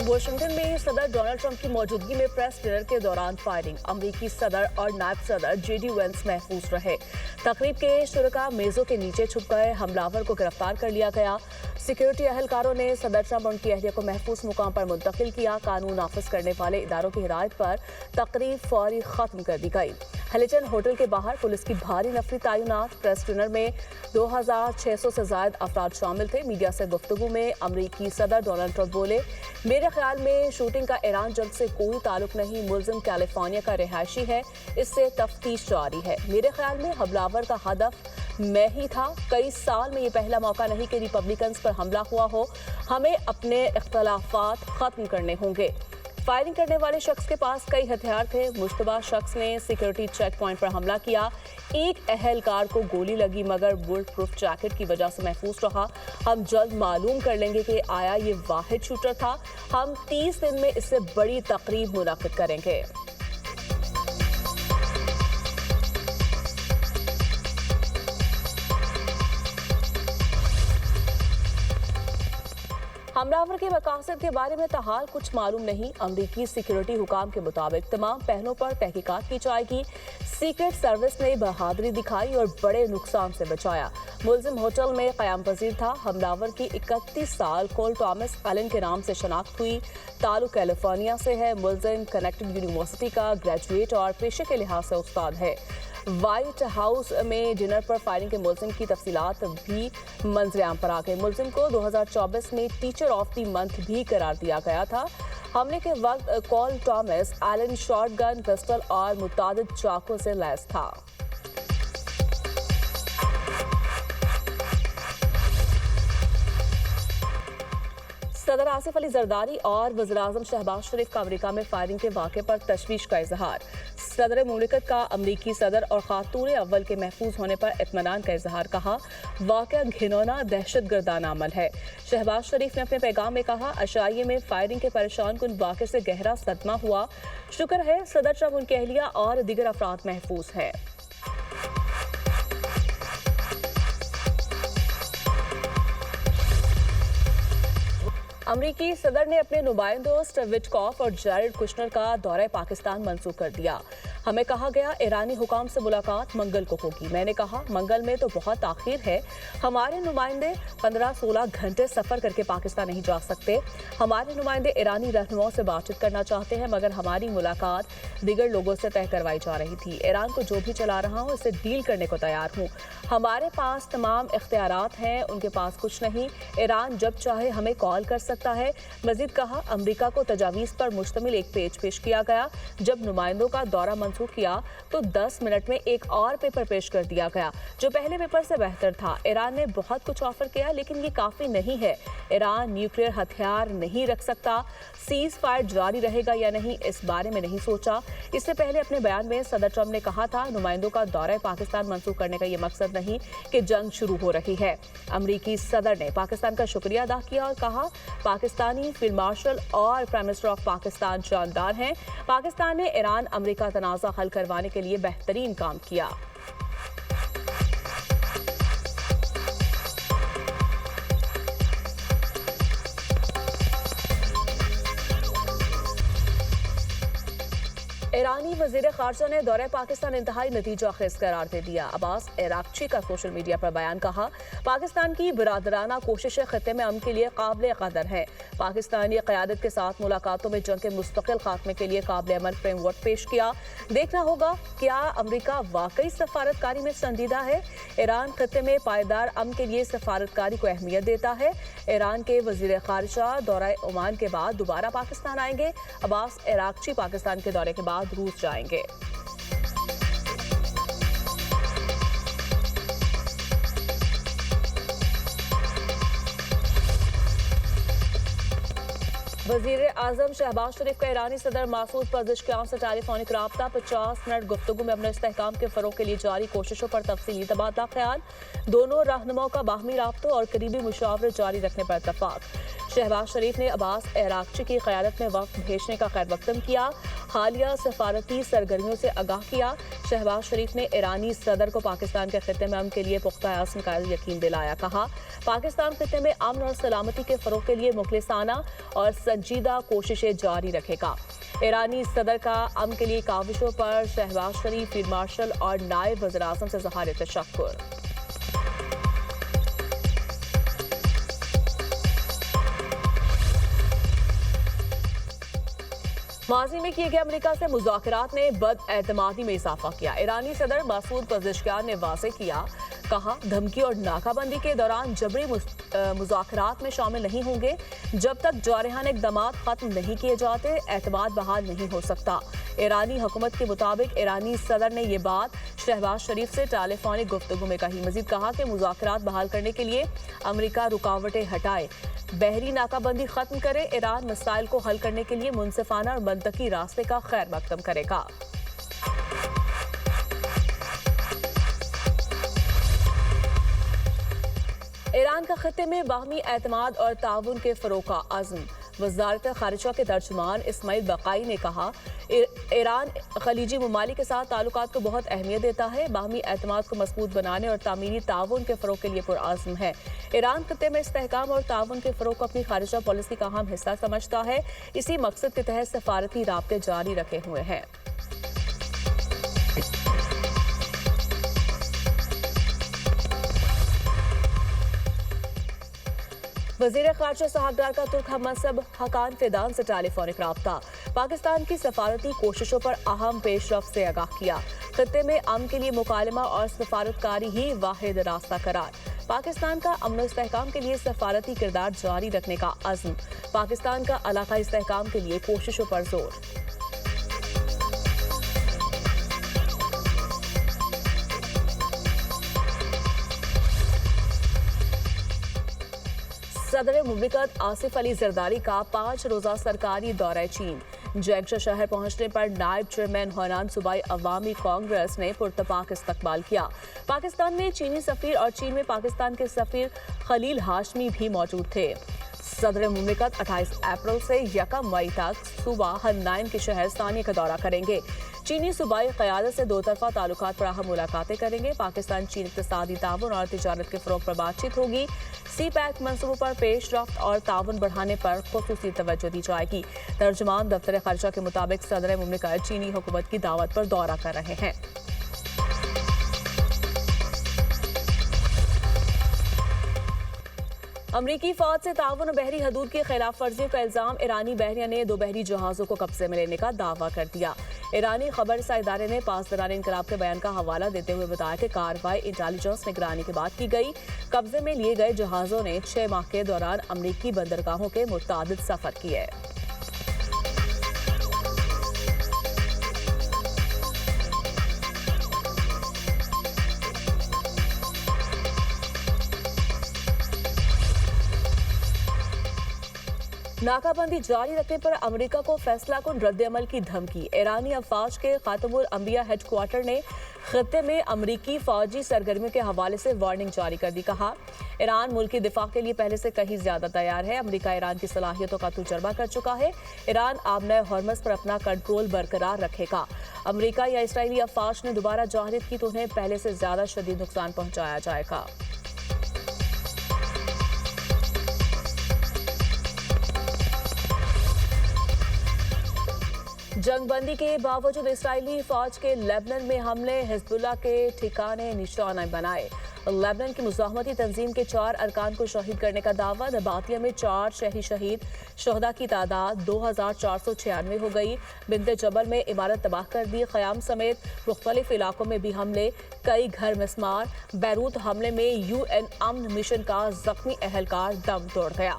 Washington में सदर Donald Trump की मौजूदगी में प्रेस डिनर के दौरान फायरिंग। अमरीकी सदर और नायब सदर जेडी वेंस महफूज रहे। तकरीब के शुरका मेजों के नीचे छुप गए। हमलावर को गिरफ्तार कर लिया गया। सिक्योरिटी अहलकारों ने सदर ट्रंप और उनकी अहलिया को महफूज मुकाम पर मुंतकिल किया। कानून नाफिज करने वाले इदारों की हिदायत पर तकरीब फौरी खत्म कर दी गई। हिल्टन होटल के बाहर पुलिस की भारी नफरी तैनात। प्रेस डिनर में 2600 से ज्यादा अफराद शामिल थे। मीडिया से गुफ्तगू में अमरीकी सदर डोनाल्ड ट्रंप बोले, मेरे ख्याल में शूटिंग का ईरान जंग से कोई ताल्लुक नहीं। मुलजिम कैलिफोर्निया का रिहायशी है, इससे तफ्तीश जारी है। मेरे ख्याल में हमलावर का हदफ मैं ही था। कई साल में ये पहला मौका नहीं कि रिपब्लिकन्स पर हमला हुआ हो। हमें अपने इख्तलाफात खत्म करने होंगे। फायरिंग करने वाले शख्स के पास कई हथियार थे। मुश्तबा शख्स ने सिक्योरिटी चेक पॉइंट पर हमला किया। एक अहलकार को गोली लगी मगर बुलेट प्रूफ जैकेट की वजह से महफूज रहा। हम जल्द मालूम कर लेंगे कि आया ये वाहिद शूटर था। हम 30 दिन में इससे बड़ी तकरीब मुनाकिद करेंगे। हमलावर के मकासद के बारे में ताहाल कुछ मालूम नहीं। अमरीकी सिक्योरिटी हुकाम के मुताबिक तमाम पहलुओं पर तहकीकात की जाएगी। सीक्रेट सर्विस ने बहादुरी दिखाई और बड़े नुकसान से बचाया। मुलजिम होटल में क़याम पजीर था। हमलावर की 31 साल कोल टॉमस एलन के नाम से शनाख्त हुई। ताल्लुक कैलिफोर्निया से है। मुलजिम कनेक्टेड यूनिवर्सिटी का ग्रेजुएट और पेशे के लिहाज से उस्ताद है। व्हाइट हाउस में डिनर पर फायरिंग के मुलजिम की तफसीलात भी मंजरेआम पर आ गए। मुलजिम को 2024 में टीचर ऑफ द मंथ भी करार दिया गया था। हमले के वक्त कॉल टॉमस एलन शॉटगन, पिस्टल और मुतादिद चाकू से लैस था। सदर आसिफ अली जरदारी और वज़ीर-ए-आज़म शहबाज शरीफ का अमेरिका में फायरिंग के वाक़े पर तशवीश का इजहार। सदर मुमलिकत का अमरीकी सदर और खातून अव्वल के महफूज होने पर इत्मीनान का इजहार। कहा, वाक़या घिनौना दहशतगर्दाना अमल है। शहबाज शरीफ ने अपने पैगाम में कहा, अशाइये में फायरिंग के परेशान कुन वाक़े से गहरा सदमा हुआ। शुक्र है सदर ट्रंप, उनकी अहलिया और दीगर अफराद महफूज हैं। अमरीकी सदर ने अपने नुमाइंदों स्टीव विटकॉफ और जैरेड कुशनर का दौरा पाकिस्तान मंसूख कर दिया। हमें कहा गया ईरानी हुकाम से मुलाकात मंगल को होगी। मैंने कहा मंगल में तो बहुत ताखीर है। हमारे नुमाइंदे 15-16 घंटे सफर करके पाकिस्तान नहीं जा सकते। हमारे नुमाइंदे ईरानी रहनुमाओं से बातचीत करना चाहते हैं मगर हमारी मुलाकात दीगर लोगों से तय करवाई जा रही थी। ईरान को जो भी चला रहा हूँ इससे डील करने को तैयार हूँ। हमारे पास तमाम इख्तियारात हैं, उनके पास कुछ नहीं। ईरान जब चाहे हमें कॉल कर सकता है। मजीद कहा, अमरीका को तजावीज़ पर मुश्तमिल एक पेज पेश किया गया। जब नुमाइंदों का दौरा मंसूख किया तो 10 मिनट में एक और पेपर पेश कर दिया गया जो पहले पेपर से बेहतर था। ईरान ने बहुत कुछ ऑफर किया लेकिन ये काफी नहीं है। ईरान न्यूक्लियर हथियार नहीं रख सकता। सीज फायर जारी रहेगा या नहीं इस बारे में नहीं सोचा। इससे पहले अपने बयान में सदर ट्रंप ने कहा था, नुमाइंदों का दौरा पाकिस्तान मंसूख करने का ये मकसद नहीं कि जंग शुरू हो रही है। अमरीकी सदर ने पाकिस्तान का शुक्रिया अदा किया और कहा, पाकिस्तानी फील्ड मार्शल और प्राइम मिनिस्टर ऑफ पाकिस्तान जानदार हैं। पाकिस्तान ने ईरान अमरीका तनाज़ा हल करवाने के लिए बेहतरीन काम किया। ईरानी वज़ीर ख़ारजा ने दौरे पाकिस्तान इंतहाई नतीजा खेज करार दे दिया। अब्बास इराक्ची का सोशल मीडिया पर बयान। कहा, पाकिस्तान की बिरादराना कोशिशें खत्ते में अमन के लिए काबिल कदर है। पाकिस्तानी क़यादत के साथ मुलाकातों में जंग के मुस्तकिल खात्मे के लिए काबिल अमल फ्रेमवर्क पेश किया। देखना होगा क्या अमरीका वाकई सफारतकारी में संजीदा है। ईरान खत्ते में पायदार अमन के लिए सफारतकारी को अहमियत देता है। ईरान के वज़ीर ख़ारजा दौरा ओमान के बाद दोबारा पाकिस्तान आएंगे। अब्बास इराक्ची पाकिस्तान के दौरे के बाद रूस जाएंगे। वज़ीर-ए-आज़म शहबाज शरीफ का ईरानी सदर मासूद पज़ेश्कियान से टेलीफोनिक राब्ता। 50 मिनट गुफ्तगू में अपने इस्तेहकाम के फ़रोग़ के लिए जारी कोशिशों पर तफसीली तबादला ख्याल। दोनों रहनुमाओं का बाहमी राब्तों और करीबी मुशावरत जारी रखने पर इत्तफ़ाक़। शहबाज शरीफ ने अब्बास अरागची की क़यादत में वफ़द भेजने का खैरमक़दम किया। हालिया सफारती सरगर्मियों से आगाह किया। शहबाज शरीफ ने ईरानी सदर को पाकिस्तान के खित्ते में अमन के लिए पुख्ता आज़म का यकीन दिलाया। कहा, पाकिस्तान खित्ते में अमन और सलामती के फ़रोग़ के लिए मुखलिसाना और संजीदा कोशिशें जारी रखेगा। ईरानी सदर का अमन के लिए काविशों पर शहबाज शरीफ, फील्ड मार्शल और नायब वज़ीर-ए-आज़म से ज़हार तशक्कुर। माजी में किए गए अमेरिका से मुज़ाकरात ने बदएतमादी में इजाफा किया। ईरानी सदर मसूद पज़ेश्कियान ने वाज़ेह किया, कहा, धमकी और नाकाबंदी के दौरान जबरी मुज़ाकरात में शामिल नहीं होंगे। जब तक जारहाना इक़दामात ख़त्म नहीं किए जाते, एतमाद बहाल नहीं हो सकता। ईरानी हुकूमत के मुताबिक ईरानी सदर ने ये बात शहबाज शरीफ से टेलीफोनिक गुफ्तगू में कही। मजीद कहा कि मुज़ाकरात बहाल करने के लिए अमेरिका रुकावटें हटाए, बहरी नाकाबंदी खत्म करे, ईरान मसाइल को हल करने के लिए मुनसिफाना और मंतकी रास्ते का खैर मकदम करेगा। ईरान का खित्ते में बाहमी एतमाद और ताउन के फ़रोग़ का अज़्म। वज़ारत ख़ारिजा के तर्जुमान इस्माइल बक़ाई ने कहा, ईरान खलीजी ममालिक के साथ ताल्लुकात को बहुत अहमियत देता है, बाहमी एतमाद को मजबूत बनाने और तामीरी ताउन के फ़रोग़ के लिए पुरअज़्म है। ईरान खित्ते में इस्तेहकाम और ताउन के फ़रोग़ को अपनी ख़ारिजा पॉलिसी का अहम हिस्सा समझता है। इसी मकसद के तहत सफारती राब्ते जारी रखे हुए हैं। वज़ीर ख़ारिजा साहबदार का तुर्क हममंसब हकान फिदान से टेलीफोनिक राब्ता। पाकिस्तान की सफारती कोशिशों पर अहम पेशरफ्त से आगाह किया। खित्ते में अमन के लिए मुकालमा और सफारतकारी ही वाहिद रास्ता करार। पाकिस्तान का अमन इस्तेहकाम के लिए सफारती किरदार जारी रखने का अज़्म। पाकिस्तान का इलाक़ाई इस्तेहकाम के लिए कोशिशों पर जोर। सदर मुमलिकत आसिफ अली जरदारी का 5 रोज़ा सरकारी दौरा चीन। जैक्शा शहर पहुंचने पर नायब चेयरमैन होनान सूबाई अवामी कांग्रेस ने पुरतपाक इस्तकबाल किया। पाकिस्तान में चीनी सफ़ीर और चीन में पाकिस्तान के सफ़ीर खलील हाशमी भी मौजूद थे। सदर मुमलिकत 28 अप्रैल से 1 मई तक सूबा हन्नाइन के शहर सानिया का दौरा करेंगे। चीनी सूबाई क़यादत से दो तरफा ताल्लुकात पर अहम मुलाकातें करेंगे। पाकिस्तान चीन इक़्तिसादी ताउन और तिजारत के फ़रोग़ पर बातचीत होगी। सी पैक मंसूबों पर पेशरफ्त और ताउन बढ़ाने पर ख़ुसूसी तवज्जो दी जाएगी। तर्जुमान दफ्तर ख़ारिजा के मुताबिक सदर मुमलिकत चीनी हुकूमत की दावत पर दौरा कर रहे हैं। अमरीकी फ़ौज से ताउन और बहरी हदूद की खिलाफ वर्जियों का इल्ज़ाम। ईरानी बहरिया ने 2 बहरी जहाज़ों को कब्जे में लेने का दावा कर दिया। ईरानी खबरसा इदारे ने पासदारान इनकलाब के बयान का हवाला देते हुए बताया कि कार्रवाई इंटेलिजेंस निगरानी के बाद की गई। कब्जे में लिए गए जहाज़ों ने 6 माह के दौरान अमरीकी बंदरगाहों के मुतादिद सफ़र किए। नाकाबंदी जारी रखने पर अमेरिका को फैसला कुन रद्द-ए-अमल की धमकी। ईरानी अफवाज के खातमुल अंबिया हेडक्वार्टर ने खित्ते में अमरीकी फौजी सरगर्मियों के हवाले से वार्निंग जारी कर दी। कहा, ईरान मुल्की दिफा के लिए पहले से कहीं ज्यादा तैयार है। अमेरिका ईरान की सलाहियतों का तजुर्बा कर चुका है। ईरान आबनाए हॉर्मज़ पर अपना कंट्रोल बरकरार रखेगा। अमेरिका या इसराइली अफवाज ने दोबारा जाहिर की तो उन्हें पहले से ज्यादा शदीद नुकसान पहुंचाया जाएगा। जंगबंदी के बावजूद इसराइली फौज के लेबनान में हमले, हिजबुल्लाह के ठिकाने निशाना बनाए। लेबनान की मुज़ाहमती तंजीम के 4 अरकान को शहीद करने का दावा। नबातिया में 4 शहरी शहीद, शहदा की तादाद 2496 हो गई। बिंते जबल में इमारत तबाह कर दी। क़याम समेत मुख्तलिफ इलाकों में भी हमले, कई घर मिस्मार। बैरूत हमले में UN अमन मिशन का जख्मी अहलकार दम तोड़ गया।